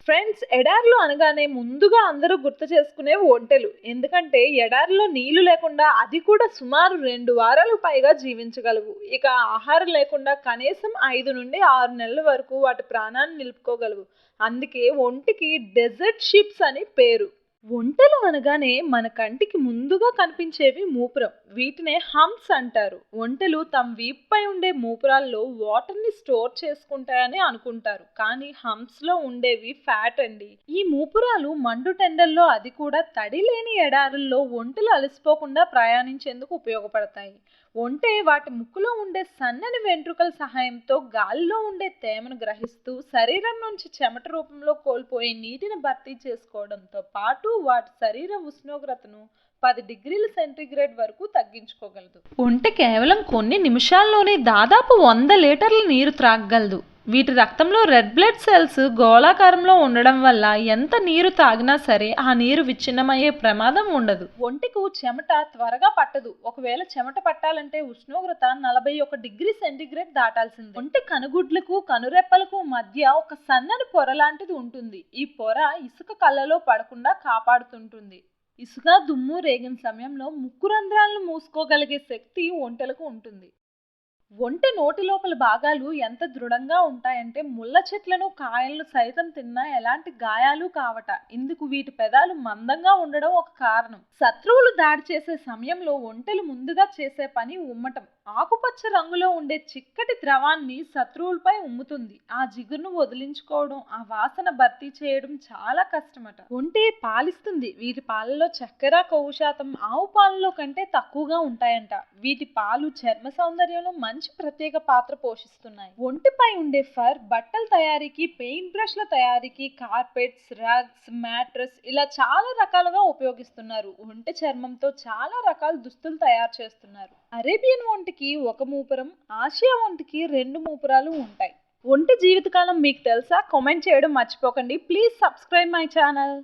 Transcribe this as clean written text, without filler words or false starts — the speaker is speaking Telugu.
ఫ్రెండ్స్, ఎడారులు అనగానే ముందుగా అందరూ గుర్తు చేసుకునేవి ఒంటెలు. ఎందుకంటే ఎడారిలో నీళ్లు లేకుండా అది కూడా సుమారు 2 వారాలకు పైగా జీవించగలవు. ఇక ఆహారం లేకుండా కనీసం 5 నుండి 6 నెలల వరకు వాటి ప్రాణాన్ని నిలుపుకోగలవు. అందుకే ఒంటికి డెజర్ట్ షిప్స్ అని పేరు. ఒంటెలు అనగానే మన కంటికి ముందుగా కనిపించేవి మూపురం. వీటినే హంప్స్ అంటారు. ఒంటెలు తమ వీపుపై ఉండే మూపురాల్లో వాటర్ని స్టోర్ చేసుకుంటాయని అనుకుంటారు, కానీ హంప్స్ లో ఉండేవి ఫ్యాట్ అండి. ఈ మూపురాలు మండు టెండల్లో, అది కూడా తడి లేని ఎడారుల్లో ఒంటెలు అలసిపోకుండా ప్రయాణించేందుకు ఉపయోగపడతాయి. ఒంటె వాటి ముక్కులో ఉండే సన్నని వెంట్రుకల సహాయంతో గాలిలో ఉండే తేమను గ్రహిస్తూ శరీరం నుంచి చెమట రూపంలో కోల్పోయే నీటిని భర్తీ చేసుకోవడంతో పాటు వాటి శరీర ఉష్ణోగ్రతను 10 డిగ్రీల సెంటీగ్రేడ్ వరకు తగ్గించుకోగలదు. ఒంటె కేవలం కొన్ని నిమిషాల్లోనే దాదాపు 100 లీటర్ల నీరు త్రాగగలదు. వీటి రక్తంలో రెడ్ బ్లడ్ సెల్స్ గోళాకారంలో ఉండడం వల్ల ఎంత నీరు తాగినా సరే ఆ నీరు విచ్ఛిన్నమయ్యే ప్రమాదం ఉండదు. ఒంటికు చెమట త్వరగా పట్టదు. ఒకవేళ చెమట పట్టాలంటే ఉష్ణోగ్రత 41 డిగ్రీ సెంటీగ్రేడ్ దాటాల్సిందే. ఒంటి కనుగుడ్లకు కనురెప్పలకు మధ్య ఒక సన్నని పొర లాంటిది ఉంటుంది. ఈ పొర ఇసుక కళ్ళలో పడకుండా కాపాడుతుంటుంది. ఇసుక దుమ్ము రేగిన సమయంలో ముక్కు రంధ్రాలను మూసుకోగలిగే శక్తి ఒంటెలకు ఉంటుంది. ఒంటె నోటి లోపల భాగాలు ఎంత దృఢంగా ఉంటాయంటే ముళ్ళ చెట్లను కాయలను సైతం తిన్నా ఎలాంటి గాయాలు కావట. ఇందుకు వీటి పెదాలు మందంగా ఉండడం ఒక కారణం. శత్రువులు దాడి చేసే సమయంలో ఒంటెలు ముందుగా చేసే పని ఉమ్మటం. ఆకుపచ్చ రంగులో ఉండే చిక్కటి ద్రవాన్ని శత్రువులపై ఉమ్ముతుంది. ఆ జిగురును వదిలించుకోవడం, ఆ వాసన భర్తీ చేయడం చాలా కష్టమట. ఒంటె పాలిస్తుంది. వీటి పాలలో చక్కెర, కొవ్వు శాతం ఆవు పాలలో కంటే తక్కువగా ఉంటాయంట. వీటి పాలు చర్మ సౌందర్యంలో మంచి ప్రత్యేక పాత్ర పోషిస్తున్నాయి. ఒంటిపై ఉండే ఫర్ బట్టల తయారీకి, పెయింట్ బ్రష్ల తయారీకి, కార్పెట్స్, రగ్స్, మ్యాట్రెస్ ఇలా చాలా రకాలుగా ఉపయోగిస్తున్నారు. ఒంటె చర్మంతో చాలా రకాల దుస్తులు తయారు చేస్తున్నారు. అరేబియన్ ఒంటికి 1 మూపురం, ఆసియా ఒంటికి 2 మూపురాలు ఉంటాయి. ఒంటె జీవితకాలం మీకు తెలుసా? కామెంట్ చేయడం మర్చిపోకండి. Please subscribe my channel.